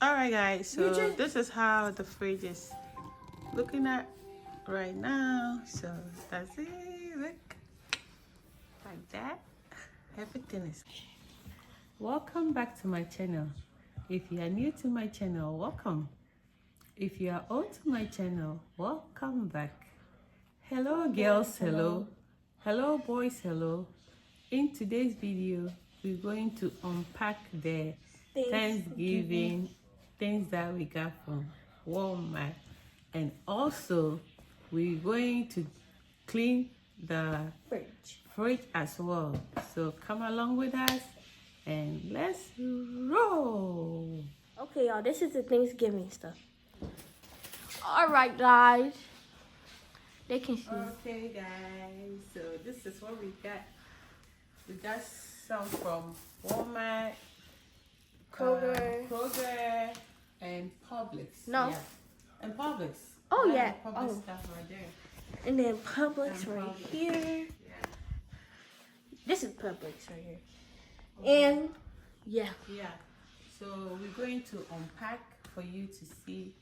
Alright guys, so this is how the fridge is looking at right now. So that's it. Look. Like that. Everything is. Welcome back to my channel. If you are new to my channel, welcome. If you are old to my channel, welcome back. Hello girls, hello. Hello boys, hello. In today's video, we're going to unpack the Thanksgiving things that we got from Walmart, and also we're going to clean the fridge as well. So come along with us and let's roll. Okay, y'all, this is the Thanksgiving stuff. All right, guys. They can see. Okay, guys. So this is what we got. We got some from Walmart, Kroger, and Publix. No. Yeah. And Publix. Oh, yeah. Publix Oh. stuff right there. And then Publix And right Publix. here. Yeah. This is Publix right here. And yeah. Yeah. So we're going to unpack for you to see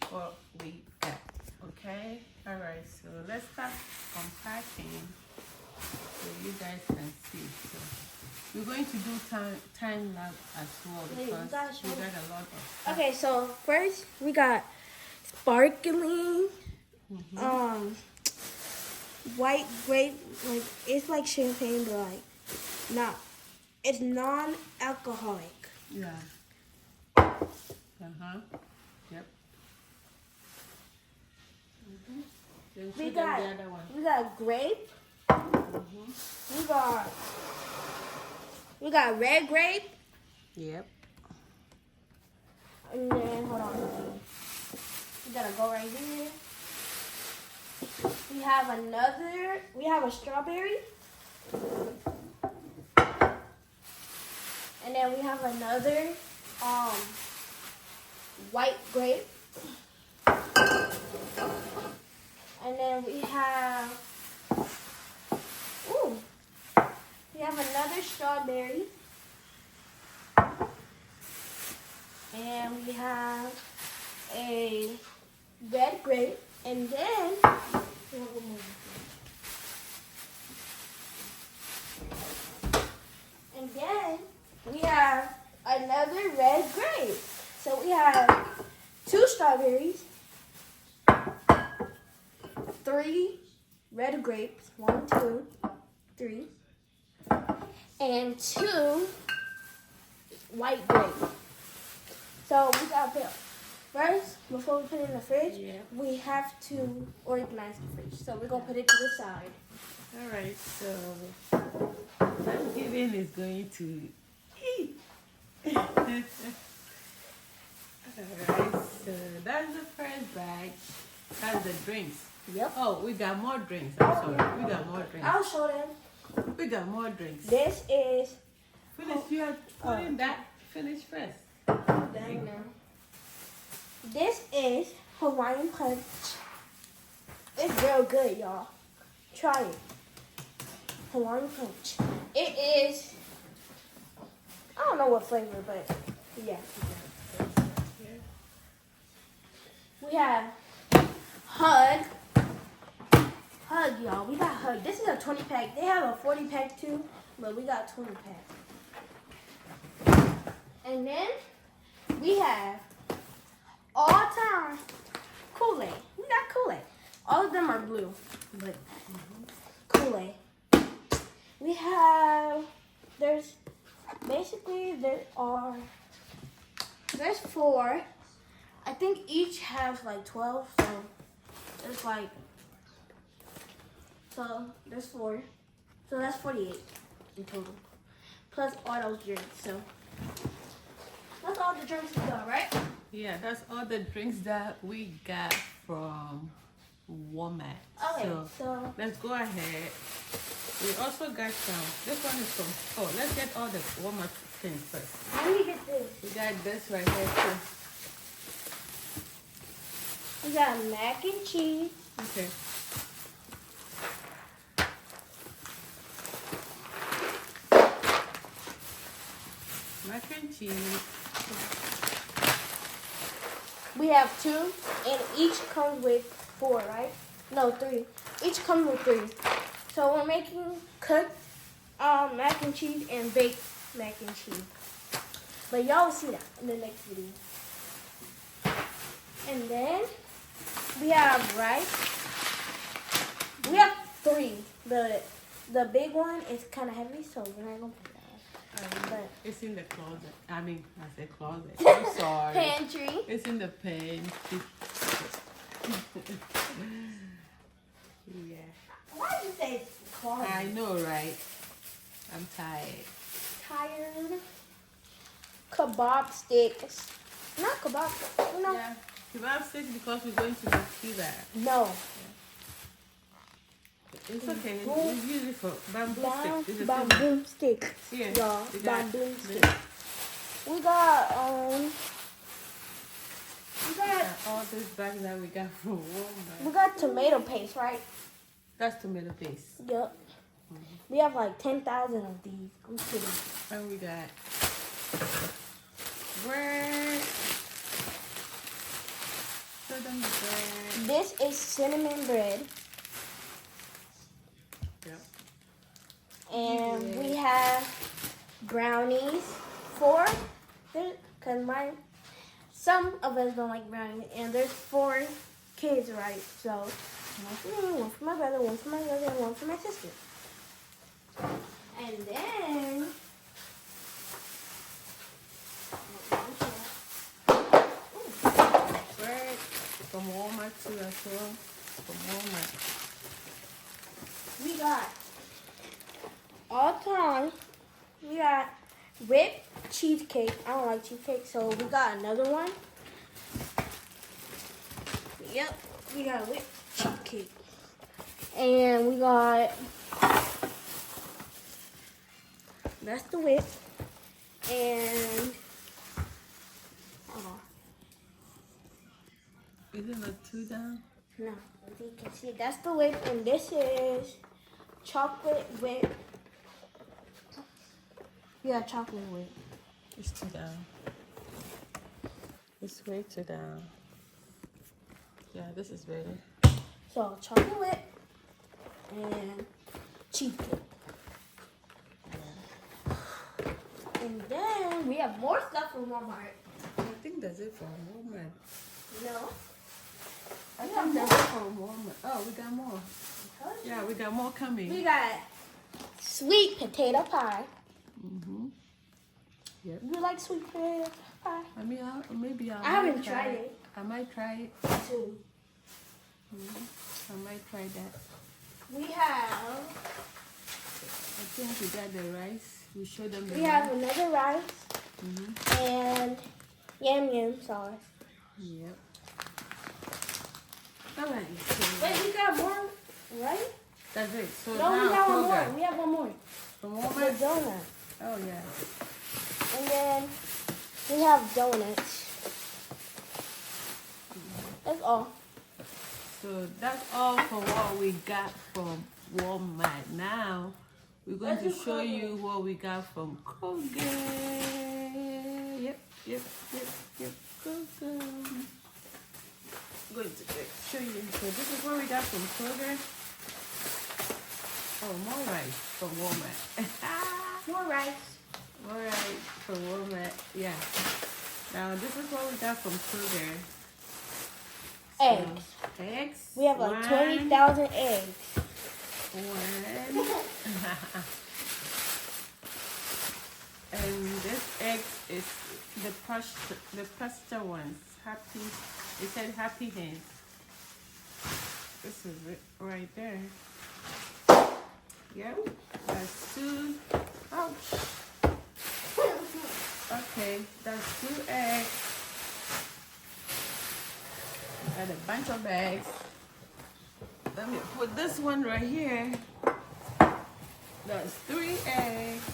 what we got. Okay? Alright, so let's start unpacking so you guys can see. So we're going to do time lapse as well because we got a lot of stuff. Okay, so first we got sparkling white grape, like it's like champagne but like not, it's non-alcoholic. Yeah. Yep. Then We show them got the other one. grape. We got red grape. Yep. And then hold on. We gotta go right here. We have a strawberry. And then we have another white grape. And then we have another strawberry. And we have a red grape. And then we have another red grape. So we have 2 strawberries, 3 red grapes, 1, 2, 3, and 2 white grapes. So we got to first, before we put it in the fridge, we have to organize the fridge. So we're going to put it to the side. Alright, so Thanksgiving is going to eat. Alright, so that's the first bag. That's the drinks. Yep. Oh, we got more drinks. I'm sorry. Yeah. We got more drinks. I'll show them. We got more drinks. This is... Finish. You are putting that. Finish first. Dang now. This is Hawaiian Punch. It's real good, y'all. Try it. Hawaiian Punch. It is... I don't know what flavor, but yeah. We have Hug, y'all. We got Hug. This is a 20 pack. They have a 40 pack too, but we got 20 pack. And then we have all time Kool-Aid. We got Kool-Aid. All of them are blue, but Kool-Aid. We have, there's 4. I think each have like 12, so it's like, so there's 4. So that's 48 in total. Plus all those drinks, so that's all the drinks we got, right? Yeah, that's all the drinks that we got from Walmart. Okay, so let's go ahead. We also got some. This one is from. Oh, let's get all the Walmart things first. Let me get this. We got this right here too. We got mac and cheese. Okay. Mac and cheese. We have 2, and each comes with 4, right? No, 3. Each comes with 3. So we're making cooked mac and cheese and baked mac and cheese. But y'all will see that in the next video. And then we have rice. We have 3. The big one is kind of heavy, so we're not gonna put that on. But It's in the closet. I mean, I said closet. I'm sorry. pantry. It's in the pantry. Yeah. Why did you say closet? I know, right? I'm tired. Tired. Kebab sticks. Not kebab sticks. No. Yeah. Kebab sticks because we're going to the kebab. No. It's okay. We use it for bamboo sticks. It's a Bamboo stick. Here, Y'all, we got bamboo this. stick. We got All this back that we got from Walmart. we got tomato paste, right? That's tomato paste. Yup. We have like 10,000 of these. I'm kidding. And we got bread. Show them the bread. This is cinnamon bread. Yep. And we have brownies. 4. Because some of us don't like brownies. And there's 4 kids, right? So, one for me, one for my brother, one for my brother, and one for my sister. And then... Bread from Walmart too, as well. From Walmart. We got all time. We got whipped cheesecake. I don't like cheesecake, so we got another one. Yep, we got whipped cheesecake. And we got, that's the whip. And, hold on. Is it not 2 down? No, as you can see, that's the whip. And this is chocolate whip. Yeah, chocolate whip. It's 2 down. It's way 2 down. Yeah, this is ready. So, chocolate whip and cheesecake. And then we have more stuff from Walmart. I think that's it from Walmart. No. I think that's it from Walmart. Oh, we got more. Yeah, we got more coming. We got sweet potato pie. Mm-hmm. Yep. You like sweet potato pie? I mean, maybe I haven't tried it. I might try it. Too. I might try that. We have. I think we got the rice. We show them the We rice. have another rice Mm-hmm. and yam sauce. Yep. All right. So Wait, we got more, right? that's it. So No, now we got one Kroger. more. We have one more. From The Walmart. donut. Oh yeah. And then we have donuts. That's all. So that's all for what we got from Walmart. Now we're going Let's to do show Kroger. you what we got from Kroger. Yep. Kroger. I'm going to show you. So this is what we got from Kroger. Oh, more rice from Walmart. More rice. More rice from Walmart. Yeah. Now this is what we got from Kroger. Eggs. So, eggs. We have like one, 20,000 eggs. One. And this egg is the pasta ones. Happy. It said happy hands. This is it right there. Yep. That's 2. Ouch. Okay, that's 2 eggs. Got a bunch of eggs. Let me put this one right here. That's 3 eggs.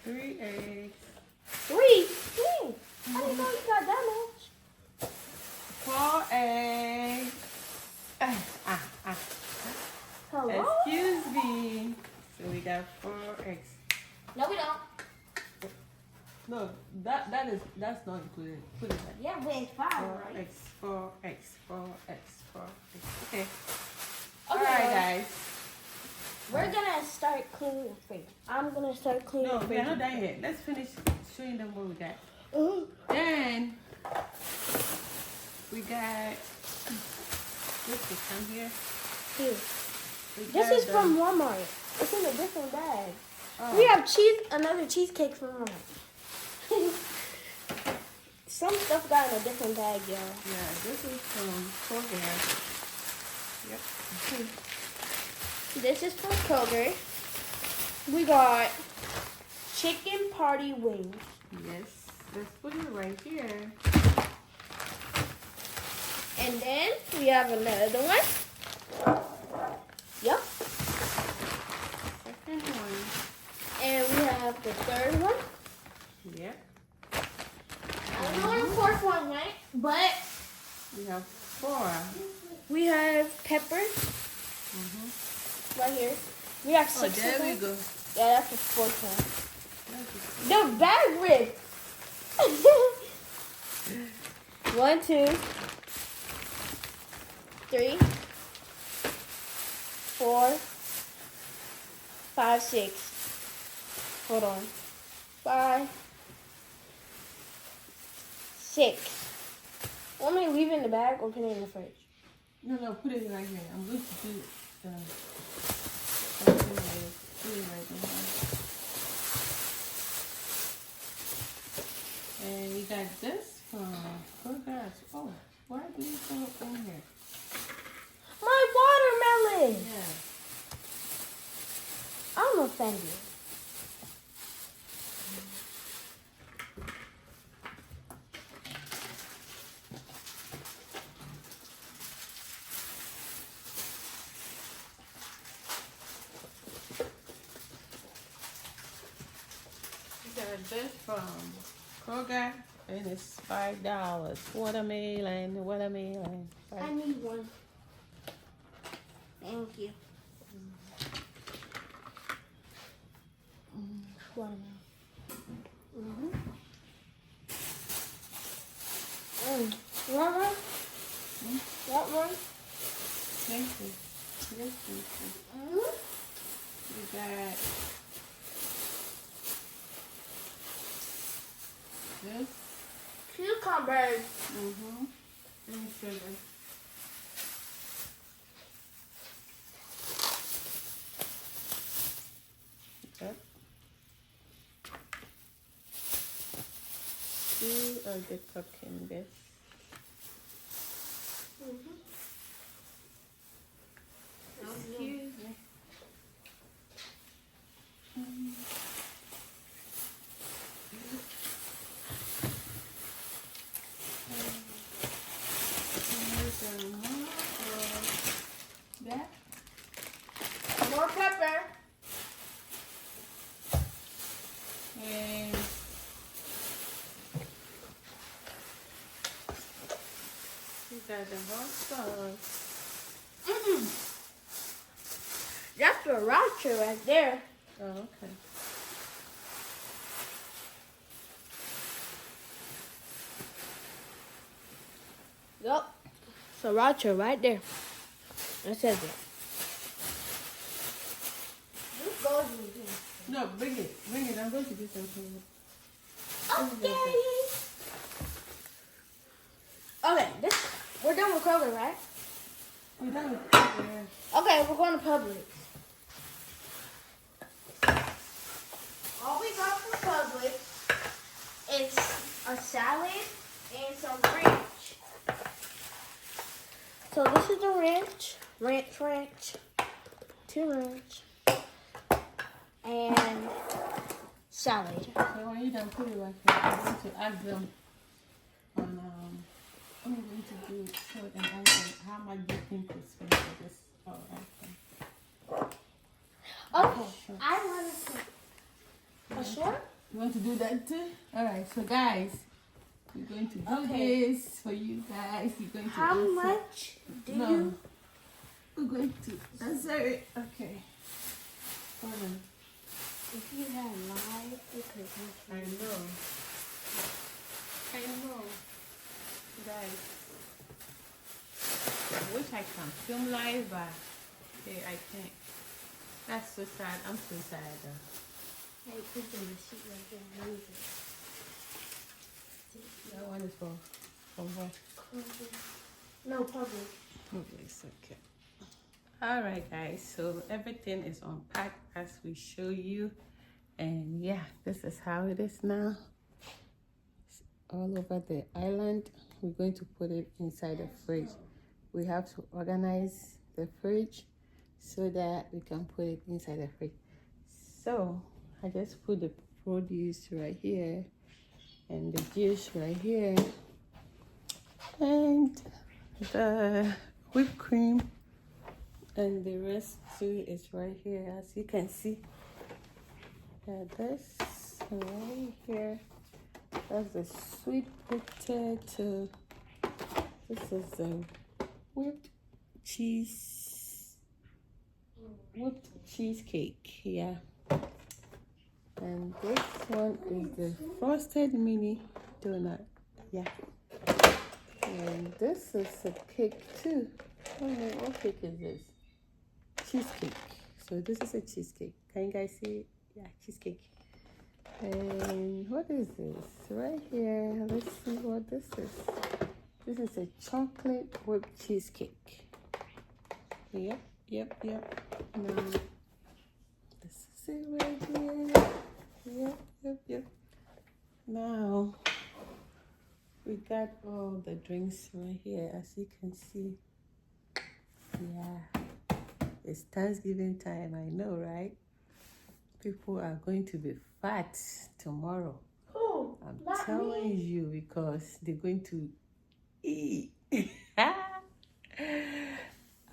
Three eggs. 3? I didn't know you got that much. 4 eggs. Hello? Excuse me. So we got 4 eggs. No, we don't. No, that's not included. Put it there. Yeah, but it's 5, right? 4 eggs. Okay. Okay. Alright, guys. We're gonna start cleaning the fridge. I'm gonna start cleaning No, the we fridge. are not done yet. Let's finish showing them what we got. Mhm. Then we got this to come here. Here. We This got is from Walmart. It's in a different bag. oh, We have another cheesecake from Walmart. Some stuff got in a different bag, y'all. yeah, this is from Kroger. Yep. This is from Kroger. We got chicken party wings. Yes. Let's put it right here. And then we have another one. Yep. Second one. And we have the third one. Yep. I don't know where the fourth one went, but We have 4. we have peppers Mm-hmm. right here. We have Oh, 6 there of we them. go. Yeah, that's the fourth one. That's it. The bag ripped. 1, 2, 3, 4, 5, 6. Hold on. 5, 6. Want me to leave it in the bag or put it in the fridge? No, put it right here. I'm going to do something with it. Put it right there. And we got this from Kroger. Oh, why did you put it in here? My watermelon! Yeah. I'm offended. We got this from Kroger. And it's $5. Watermelon. I need one. Thank you. Watermelon. Mm-hmm. You want one? Want one? Thank you. Yes, thank you. Mm-hmm. We got this. Cucumbers. Mm-hmm. And sugar. Yep. 2 of the cucumbers. Excuse me. That. More pepper. And we got the hot sauce. That's a sriracha right there. Oh, okay. Yup. Sriracha right there. That says it. This goes in here. No, bring it. I'm going to do something. Okay. Okay, we're done with Kroger, right? We're done with it. Okay, we're going to Publix. All we got from Publix is a salad and some ranch. So this is the ranch. Ranch. 2 ranch. And salad. So when you done put it right here, I'm going to ask them on I'm going to do show and ask them how much do you think is spent for this. Oh, Okay, I want to see. A short? You want to do that too? Alright, so guys, we're going to do this for you guys. You're going to How answer. much do No. you? We're going to answer it. Okay. Hold on. If you had live, it could have I know. I know. Guys. I wish I can film live, but hey, I can't. That's so sad. I'm so sad though. Hey, put the sheet right there. Move it. That one is for what? No, public. Okay, it's okay. Alright guys, so everything is unpacked as we show you. And yeah, this is how it is now. It's all over the island. We're going to put it inside the fridge. We have to organize the fridge so that we can put it inside the fridge. So I just put the produce right here and the juice right here and the whipped cream, and the rest too is right here, as you can see. This right here, that's the sweet potato. This is the whipped cheesecake, yeah. And this one is the frosted mini donut, yeah. And this is a cake too. Oh no, what cake is this? Cheesecake. So this is a cheesecake. Can you guys see it? Yeah, cheesecake. And what is this? Right here. Let's see what this is. This is a chocolate whipped cheesecake. Yep. Now, this is it right here. Yep. Now, we got all the drinks right here, as you can see. Yeah, it's Thanksgiving time, I know, right? People are going to be fat tomorrow. Oh, I'm telling you, because they're going to eat.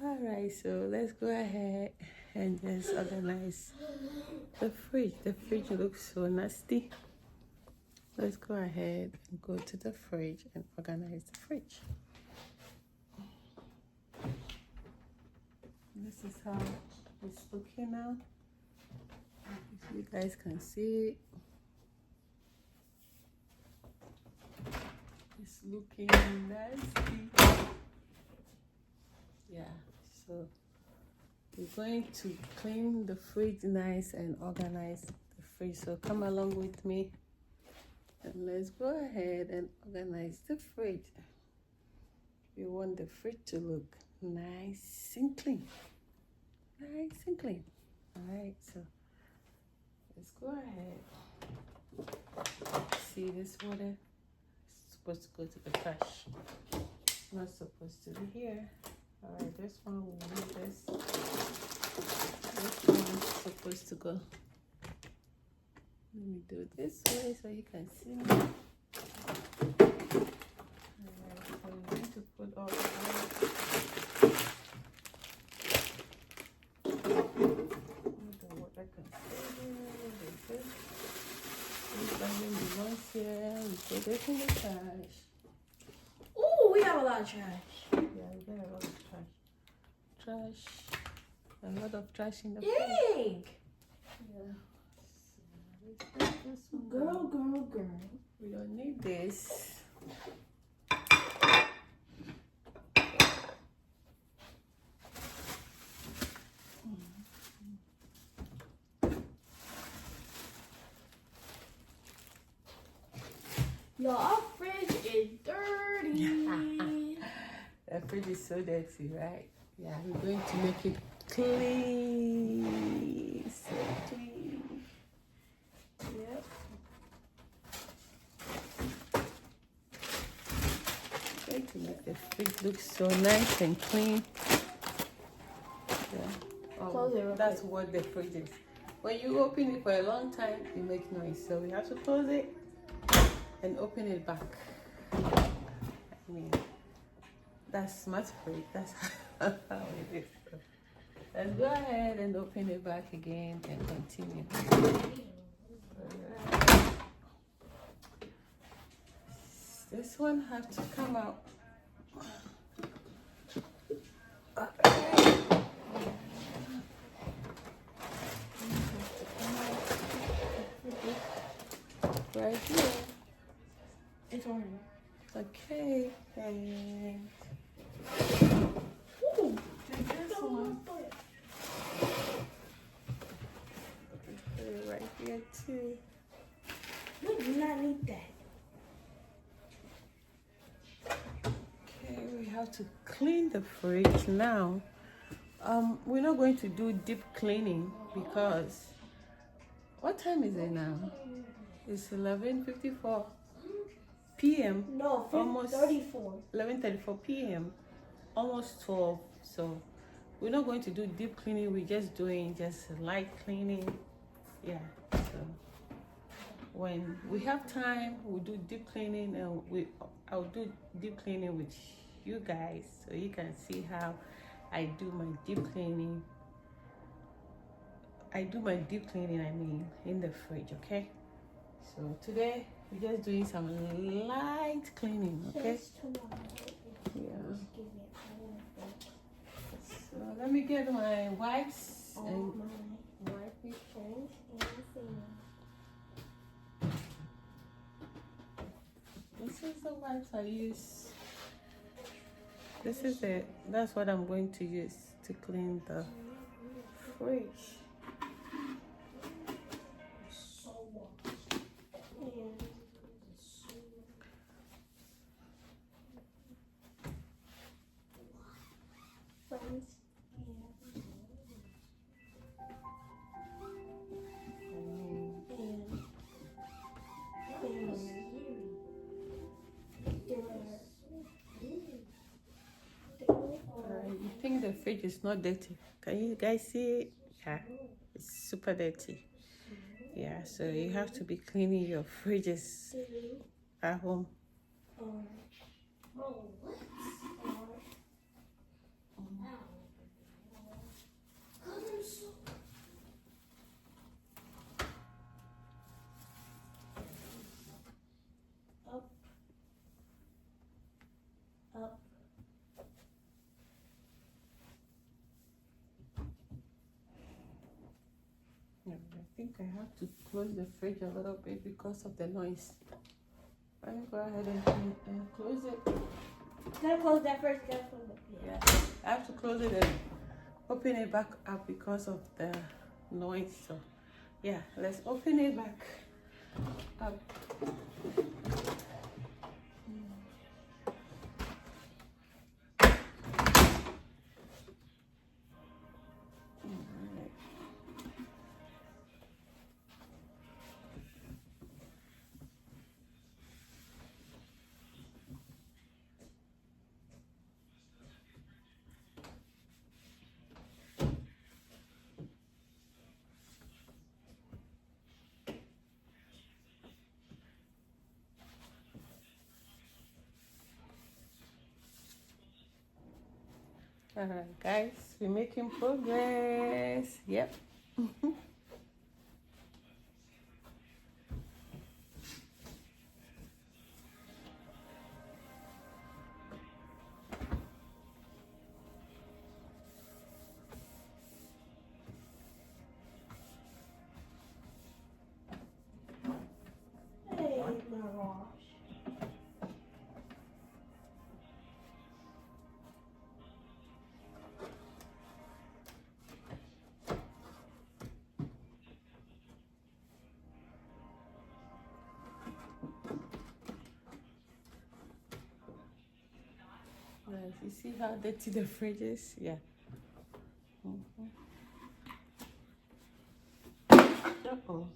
All right, so let's go ahead and just organize the fridge. The fridge looks so nasty. Let's go ahead and go to the fridge and organize the fridge. This is how it's looking now. If you guys can see it, it's looking nasty. Yeah, so we're going to clean the fridge nice and organize the fridge. So come along with me and let's go ahead and organize the fridge. We want the fridge to look nice and clean. Nice and clean. Alright, so let's go ahead. See this water? It's supposed to go to the trash. It's not supposed to be here. Alright, this one we need this. This one is supposed to go. Let me do it this way so you can see me. Alright, so we need to put all the water container. This one belongs here. We put it in the trash. Oh, we have a lot of trash. Yeah, we got a lot of trash. A lot of trash in the fridge. Dang! Yeah. So let's put this one Girl. We don't need this. Y'all, our fridge is dirty. The fridge is so dirty, right? Yeah, we're going to make it clean. So clean. Yep. We're going to make the fridge look so nice and clean. Yeah. Close it real That's what the fridge is. When you open it for a long time, it makes noise. So we have to close it and open it back. I mean, that's smart fridge. That's how it is. So let's go ahead and open it back again and continue. This one has to come out. right here. It's on. Okay. And Ooh. take this one. Put it right here too. We do not need that. Okay, we have to clean the fridge now. We're not going to do deep cleaning because what time is it now? It's 11:54 p.m. No, Almost 34. 11:34 p.m. Almost 12. So we're not going to do deep cleaning. We're just doing just light cleaning. Yeah. So when we have time, we'll do deep cleaning, and I'll do deep cleaning with you guys so you can see how I do my deep cleaning. I mean, in the fridge, okay? So today we're just doing some light cleaning, okay? Yeah. So let me get my wipes and wipe it. This is the wipes I use. This is it. That's what I'm going to use to clean the fridge. You think the fridge is not dirty? Can you guys see it? Yeah, it's super dirty. Yeah, so you have to be cleaning your fridges at home. Up. Yeah, I think I have to close the fridge a little bit because of the noise. Let me go ahead and close it. Gotta close that first. Gotta close it. Yeah, I have to close it and open it back up because of the noise. So, yeah, let's open it back up. Alright, guys, we're making progress. Yep. Hey, my gosh. Nice. You see how dirty the fridge is? Yeah. Uh-oh.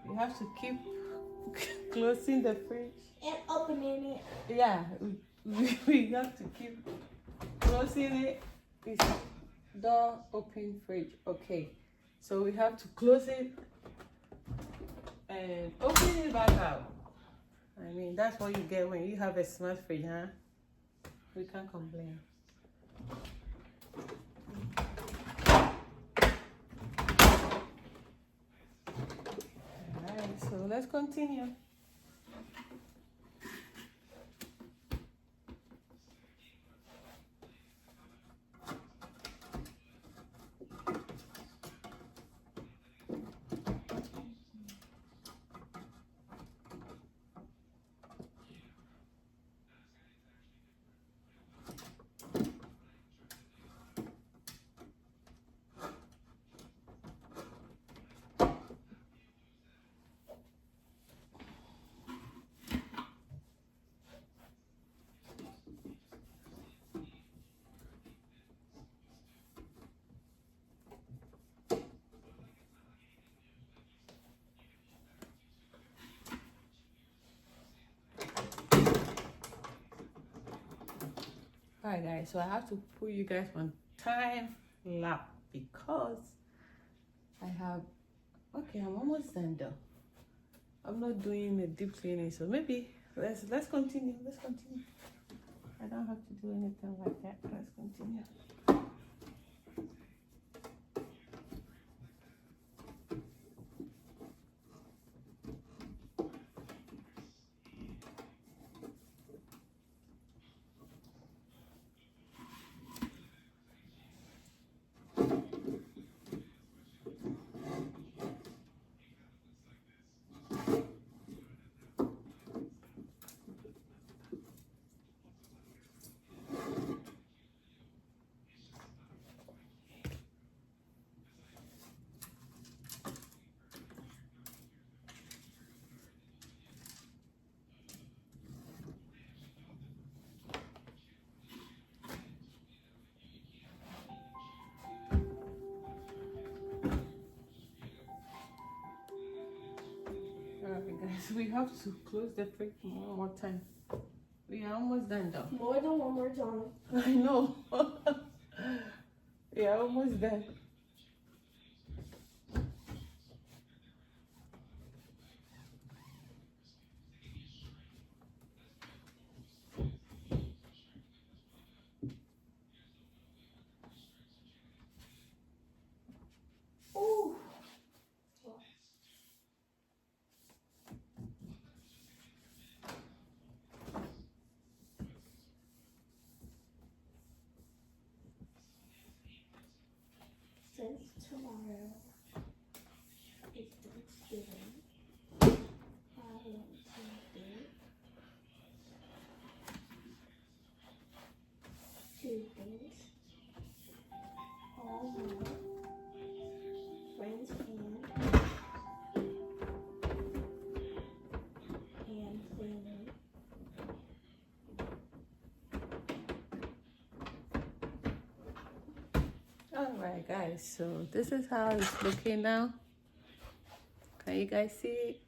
You have to keep closing the fridge. And opening it. Yeah, we have to keep closing it. Door open fridge. Okay, so we have to close it and open it back out. I mean, that's what you get when you have a smart fridge, huh? We can't complain. Alright, so let's continue. Alright guys, so I have to put you guys on time lap because I have, okay, I'm almost done though. I'm not doing a deep cleaning, so maybe let's continue. Let's continue. I don't have to do anything like that. Let's continue. Alright guys, we have to close the fridge one more time. We are almost done though. More than one more time. I know. We are almost done. Ooh. Since tomorrow is Thanksgiving, I want to do two things. All my friends and family. Alright guys, so this is how it's looking now. Can you guys see it?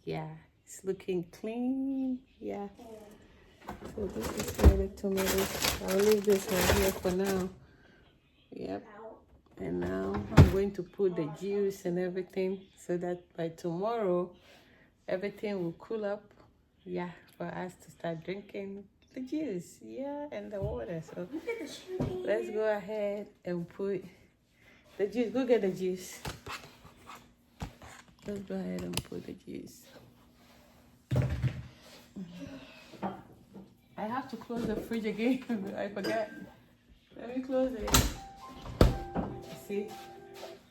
Yeah, it's looking clean. Yeah. So this is where the tomatoes. I'll leave this one here for now. Yep. And now I'm going to put the juice and everything so that by tomorrow everything will cool up. Yeah, for us to start drinking the juice. Yeah, and the water. So let's go ahead and put the juice. Go get the juice. Let's go ahead and put the juice. I have to close the fridge again. I forgot. Let me close it. See?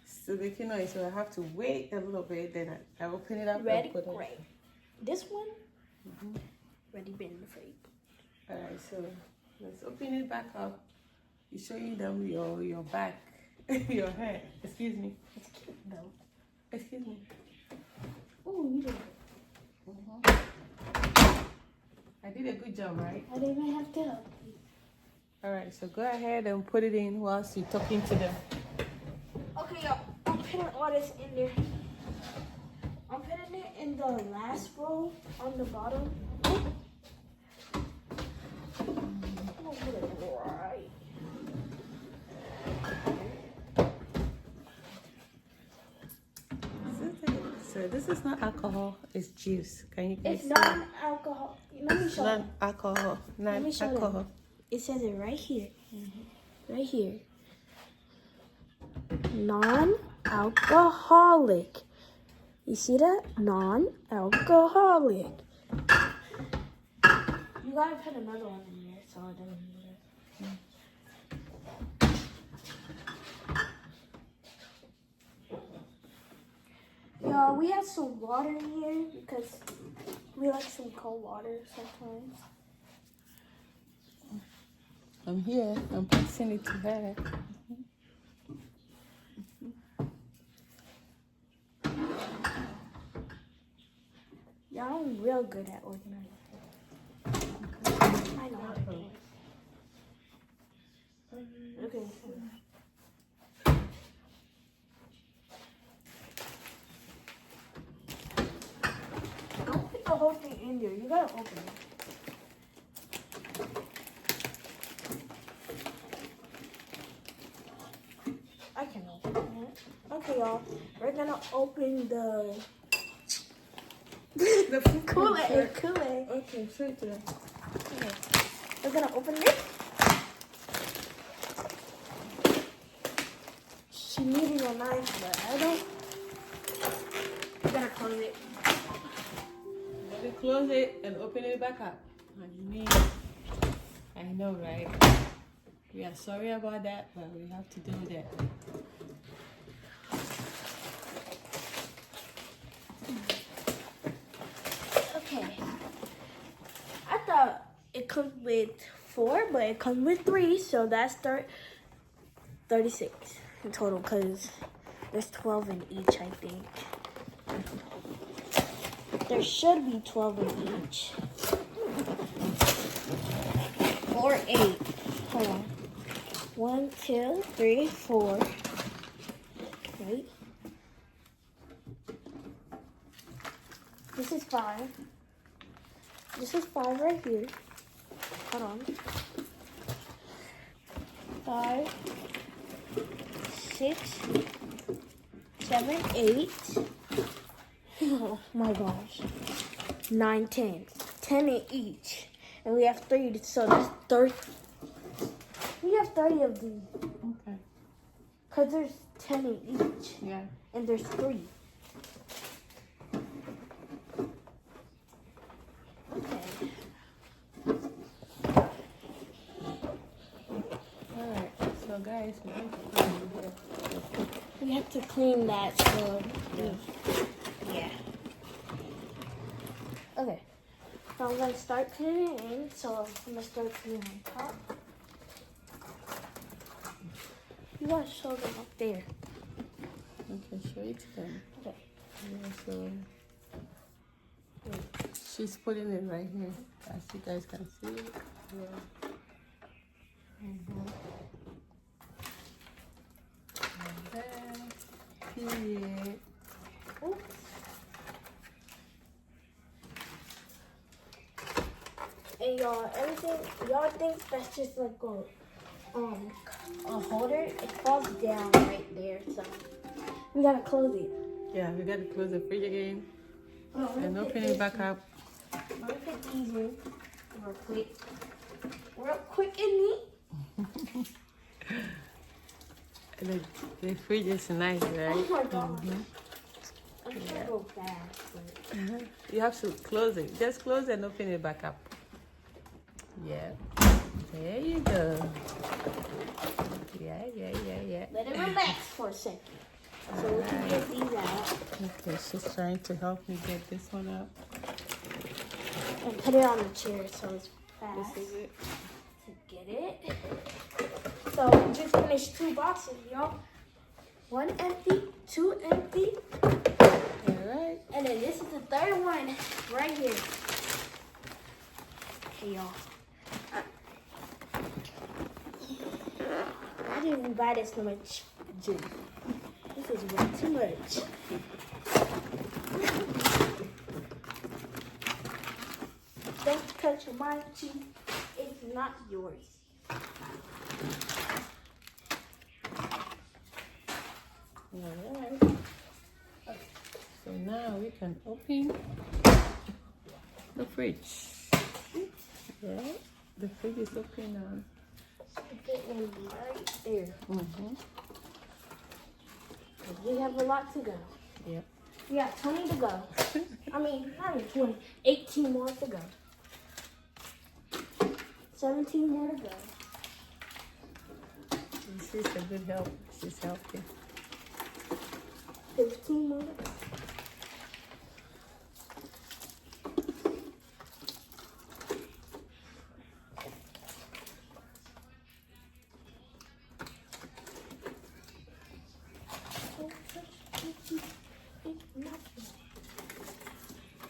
So making noise, so I have to wait a little bit, then I open it up. Red and put grape. It. This one, ready been in the fridge. Alright, so let's open it back up. You showing them your back, your hair. Excuse me. It's cute though. Excuse me. Oh, you did it. I did a good job, right? I didn't even have to help you. Alright, so go ahead and put it in whilst you're talking to them. Okay, y'all. I'm putting all this in there. I'm putting it in the last row on the bottom. Oh, right. This is not alcohol. It's juice. Can you guys It's see? non-alcohol. Let me show you. Non-alcohol. me show them. Non-alcohol. It says it right here. Right here. Non-alcoholic. You see that? Non-alcoholic. You gotta put another one in there so it doesn't matter. Yo, we have some water in here because we like some cold water sometimes. I'm here. I'm passing it to her. Y'all, I'm real good at organizing. I know how to do it. Okay. Don't put the whole thing in there. You gotta open it. I can open it. Okay, y'all. We're gonna open the Kool-Aid. Kool-Aid. Okay, show it to them. Okay. We're gonna open it. She needed a knife, but I don't. We're gonna close it. Let it close it and open it back up. What do you mean? I know, right? We are sorry about that, but we have to do that. Okay. I thought it comes with 4, but it comes with 3, so that's 36 in total, because there's 12 in each, I think. There should be 12 in each. Or 8. Hold on. 1, 2, 3, 4. Wait. This is 5. This is 5 right here. Hold on. 5, 6, 7, 8. Oh my gosh. 9, 10. 10 in each. And we have 3, so that's 30. We have 30 of these. Okay. Because there's 10 in each. Yeah. And there's 3. Okay. Alright, so guys, we're going to put it here. We have to clean that, so yeah. Okay. So I'm gonna start putting it in. So I'm gonna start putting it on top. You gotta show them up there. Okay, show it to them. Okay. Yeah, so she's putting it right here, as you guys can see. Yeah. And then, period. Oops. And y'all think that's just like a holder? It falls down right there, so we gotta close it. Yeah, we gotta close the fridge again Oh, and open it back up. Let me put these in real quick and neat. The fridge is nice, right? Oh my god. I'm gonna go fast. You have to close it. Just close and open it back up. Yeah. There you go. Yeah. Let it relax for a second. So we can get these out Okay, she's trying to help me get this one up. and put it on the chair so it's fast This is it. to get it. So we just finished 2 boxes, y'all. 1 empty, 2 empty, Alright. and then this is the 3rd one right here. Okay, y'all. I didn't even buy this much juice. This is way too much. Don't touch my cheese. It's not yours. Alright. So now we can open the fridge. Yeah, the fridge is open now. Get one right there. Mm-hmm. We have a lot to go. Yeah. We got 20 to go. I mean, not even 20. 18 more to go. 17 more to go. She's a good help. She's helping. 15 more to go.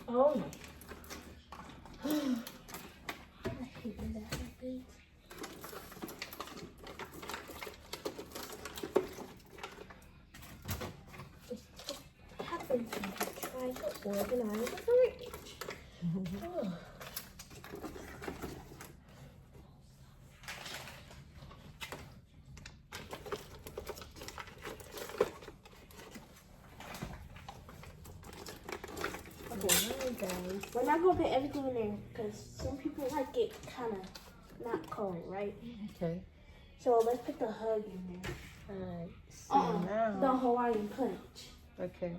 Oh no. I hate when that happens. It happens when I try to organize the fridge. Ugh. Guys, we're not gonna put everything in there because some people like it kind of not cold, right? Okay. So let's put the hug in there. Alright. So now. The Hawaiian punch. Okay.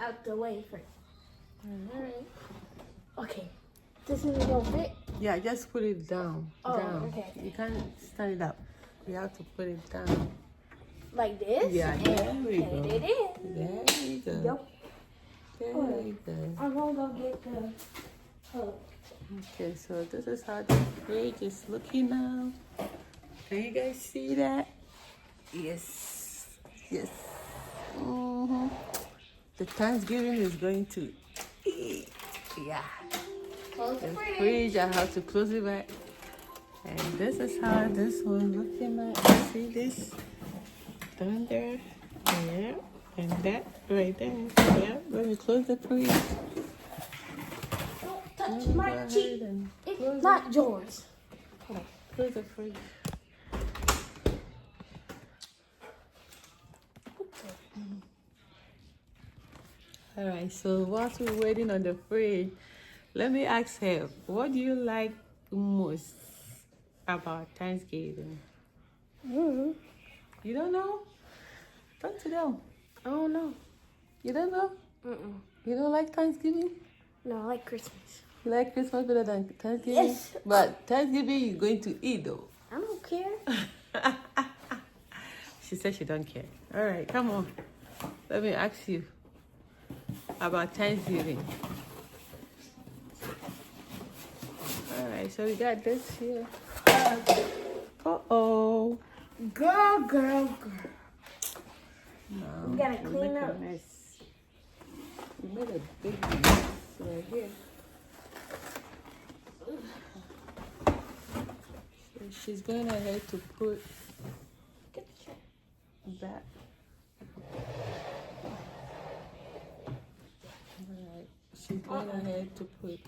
Out the way first. Alright. Okay. This is gonna fit. Yeah, just put it down. Oh, down. okay. You can't stand it up. You have to put it down. Like this? Yeah, there we Put go. it in. There you go. Yep. There you go. I'm gonna go get the hug. Okay, so this is how the fridge is looking now. Can you guys see that? Yes. Yes. Mm-hmm. The Thanksgiving is going to eat. Yeah. Close The the fridge. fridge, I have to close it back. And this is how this one looking like. See this? Down there. Yeah. And that right there. Yeah. Let me close the fridge. Don't touch Let me my go ahead cheek. and close It's not yours. Close the fridge. All right, so whilst we're waiting on the fridge, let me ask her, what do you like most about Thanksgiving? Mm-hmm. You don't know? Don't you know? I don't know. You don't know? Mm-mm. You don't like Thanksgiving? No, I like Christmas. You like Christmas better than Thanksgiving? Yes. But Thanksgiving you're going to eat though. I don't care. She said she don't care. All right, come on. Let me ask you about Thanksgiving. All right, so we got this here. Uh-oh. Girl. No, We gotta you clean make a up. mess. You made a big mess right here. So she's going ahead to put Get the chair. that. Alright, she's going ahead to put.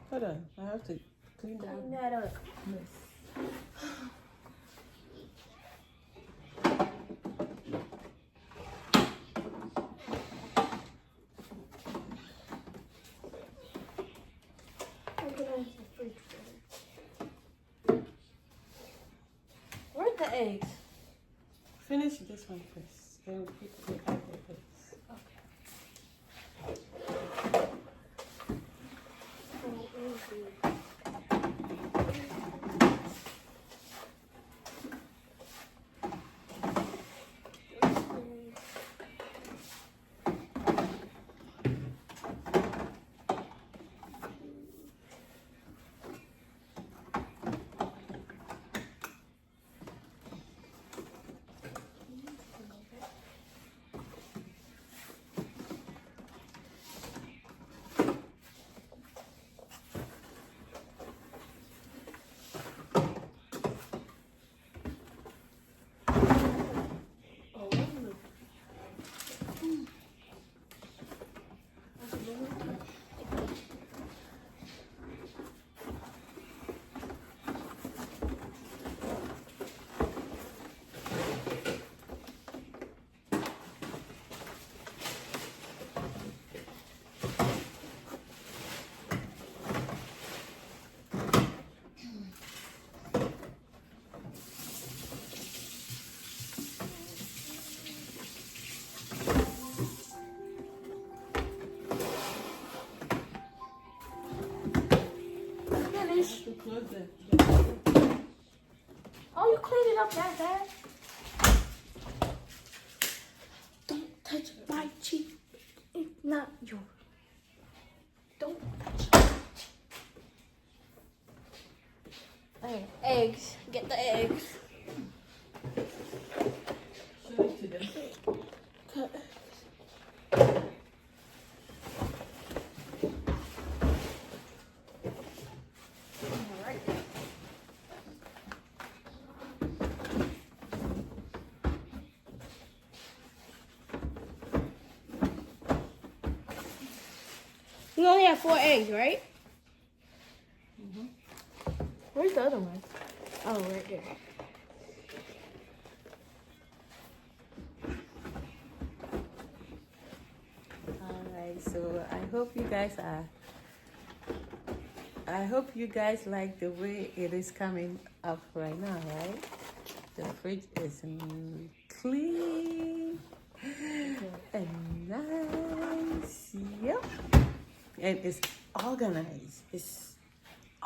Hold on, I have to clean Clean that that up. mess. Organize the fridge better. Where's the eggs? Finish this one first. Then we put the other bits. close the. Oh, you cleaned it up that fast? Don't touch my cheek. It's not yours. Don't touch my cheek. Hey, eggs. Get the eggs. Show it to them. Cut. Alright. You only have 4 eggs, right? Mm-hmm. Where's the other one? Oh, right there. Alright, so I hope you guys like the way it is coming up right now, right? The fridge is clean and nice. Yep. And it's organized. It's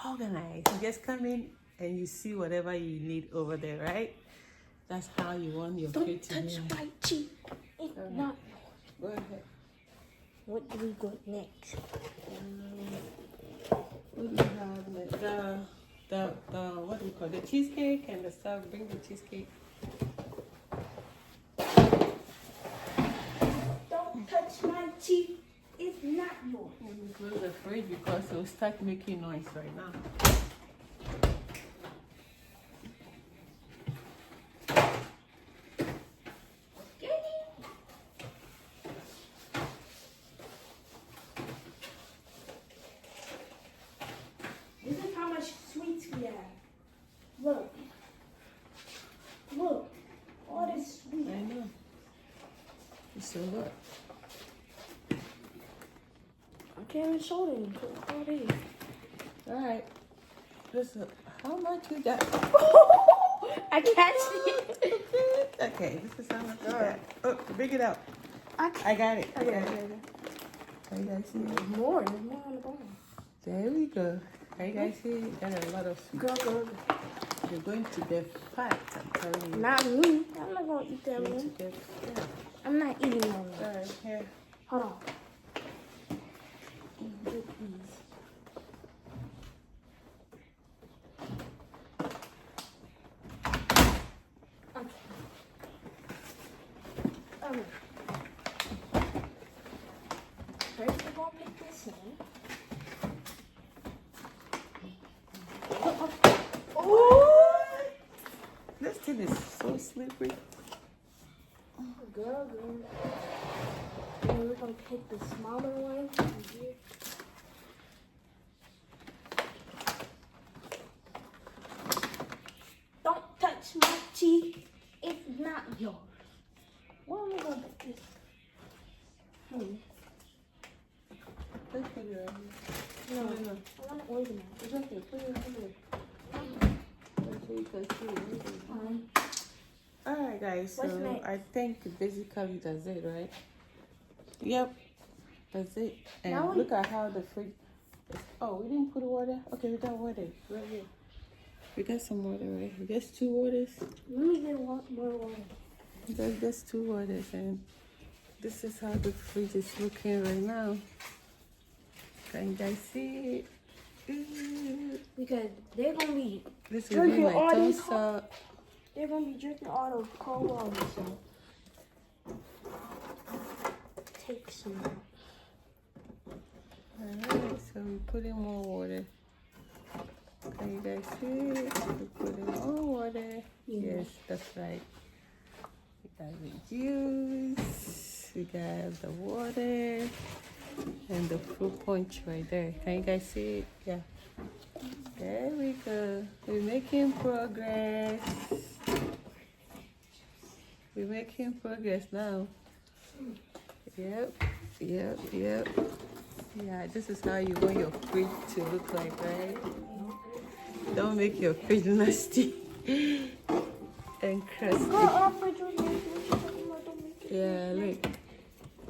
organized. You just come in and you see whatever you need over there, right? That's how you want your Don't fridge to touch be. my cheek. It's not. Go ahead. What do we got next? What do you have? The what do you call it? The cheesecake and the stuff. Bring the cheesecake. Don't touch my cheek. It's not yours. Let me close the fridge because it will start making noise right now. This is how much sweets we have. Look. Look. All this sweet. I know. It's a lot. I can't even show them. All these. All right. Listen, how much you got? I can't see it. Okay, this is how much you got. Oh, bring it out. I got it. Okay. Can you guys see it? There's more on the bottom. There we go. Can you guys see it? Got a lot of sweet. Girl. You're going to get fat, I'm telling you. Not me. I'm not going to eat that You're going one. to get fat. I'm not eating that one. All right, here. Hold on. Okay. First, we're going to pick this in. Oh! This thing is so slippery. Girl. And we're going to pick the smaller one from here. Don't touch my cheek. It's not yours. What am I going to pick this? Let's put it right here. No, No. I want to organize. It's okay. Put it right here. So you can see it. Alright guys, What's so next? I think basically that's it, right? Yep, that's it. And Now we- look at how the fridge is. Oh, we didn't put water? Okay, we got water right here. We got some water right here. There's 2 waters. Let me get more water. There's 2 waters, and this is how the fridge is looking right now. Can you guys see it? Because they're going to be This will be Drinking my all these toaster. They're gonna be drinking all the cold water, so take some out. Alright, so we put in more water. Can you guys see it? We put in more water. Yeah. Yes, that's right. We got the juice. We got the water. And the fruit punch right there. Can you guys see it? Yeah. There we go. We're making progress. We're making progress now. Yep. Yeah, this is how you want your fridge to look like, right? Don't make your fridge nasty and crusty. Yeah, look.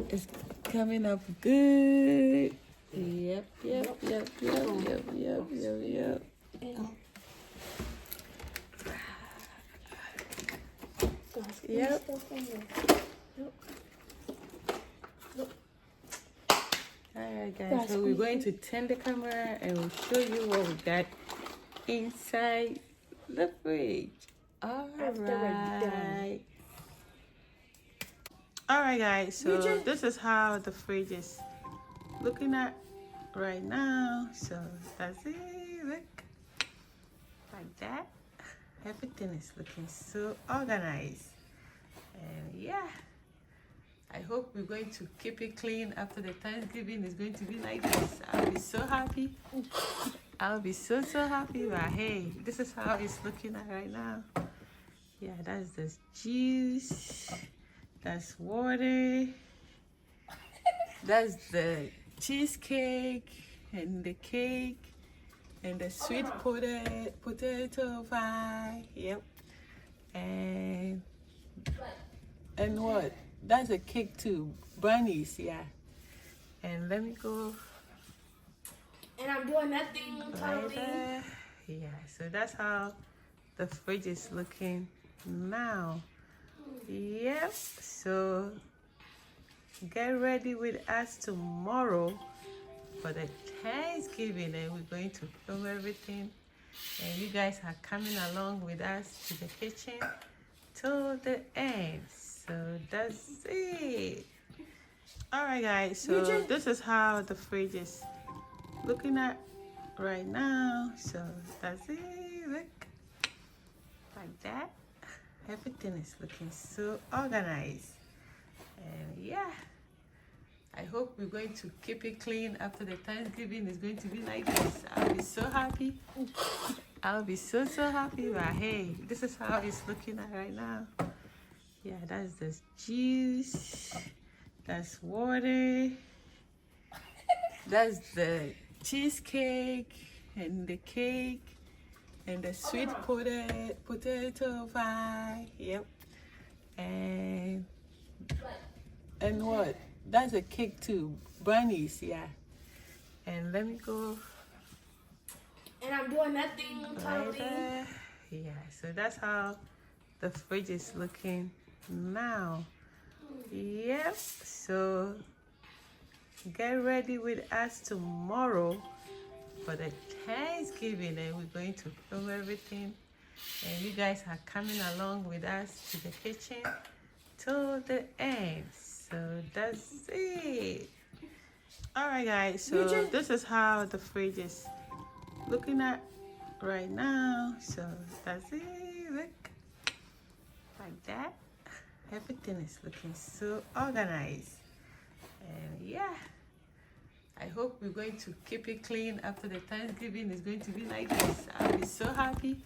It's coming up good. Yep. Yep. Alright guys, so we're going to turn the camera and we'll show you what we got inside the fridge. Alright. Alright guys, so this is how the fridge is looking at right now. So that's it. Look. Like that. Everything is looking so organized. And yeah. I hope we're going to keep it clean after the Thanksgiving is going to be like this. I'll be so happy. I'll be so happy. But hey, this is how it's looking at right now. Yeah, that's the juice. That's water. That's the cheesecake and the cake and the sweet potato pie. Yep. And what? That's a cake too. Brownies, yeah. And let me go. And I'm doing nothing totally. Yeah, so that's how the fridge is looking now. Yep. So get ready with us tomorrow for the Thanksgiving, and we're going to film everything. And you guys are coming along with us to the kitchen till the end. So that's it. Alright guys, so this is how the fridge is looking at right now. So that's it. Look. Like that. Everything is looking so organized. And yeah. I hope we're going to keep it clean after the Thanksgiving is going to be like this. I'll be so happy. I'll be so happy. But hey, this is how it's looking at right now. Yeah, that's the juice. That's water. That's the cheesecake and the cake and the sweet potato pie. Yep. And what? That's a cake too. Brownies, yeah. And let me go. And I'm doing nothing totally. Yeah, so that's how the fridge is looking now. Yep. So get ready with us tomorrow for the Thanksgiving, and we're going to film everything. And you guys are coming along with us to the kitchen till the end. So that's it. Alright guys, so this is how the fridge is looking at right now. So that's it. Look. Like that. Everything is looking so organized. And yeah. I hope we're going to keep it clean after the Thanksgiving is going to be like this. I'll be so happy.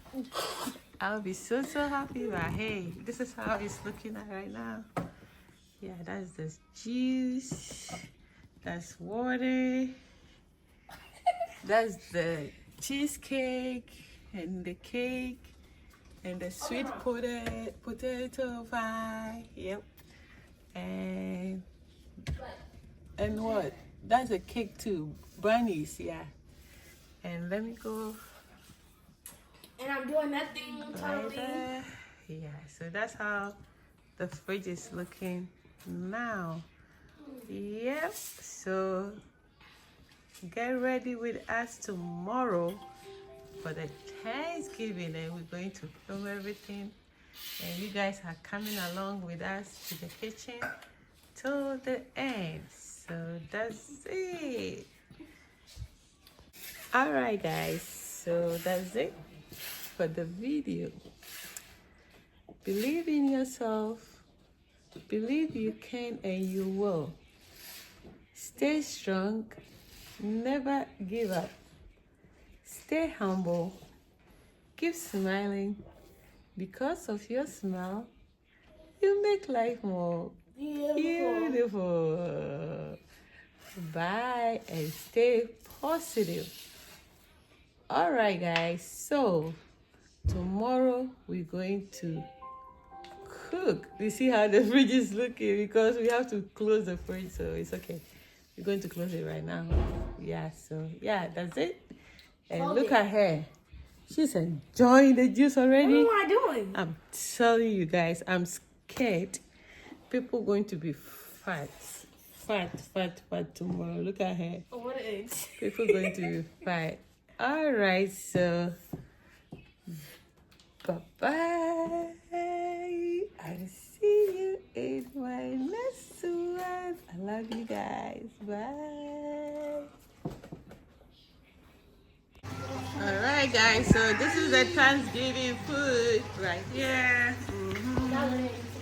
I'll be so happy. But hey, this is how it's looking at right now. Yeah, that's the juice. That's water. That's the cheesecake and the cake and the sweet potato pie. Yep. And what? That's a cake too. Brownies, yeah. And let me go. And I'm doing nothing totally. Yeah, so that's how the fridge is looking now. Yep. So get ready with us tomorrow for the Thanksgiving, and we're going to film everything. And you guys are coming along with us to the kitchen till the end. So that's it. Alright guys, so that's it for the video. Believe in yourself. Believe you can and you will. Stay strong. Never give up. Stay humble. Keep smiling. Because of your smile, you make life more beautiful. Bye and stay positive. Alright guys, so tomorrow we're going to cook. You see how the fridge is looking, because we have to close the fridge, so it's okay. We're going to close it right now. Yeah, so yeah, that's it. And look at her. She's enjoying the juice already. What am I doing? I'm telling you guys, I'm scared people going to be fat tomorrow. Look at her. What is? People going to be fat. All right, so bye-bye. I'll see you in my next one. I love you guys. Bye. All right, guys. So this is the Thanksgiving food right here. That one is.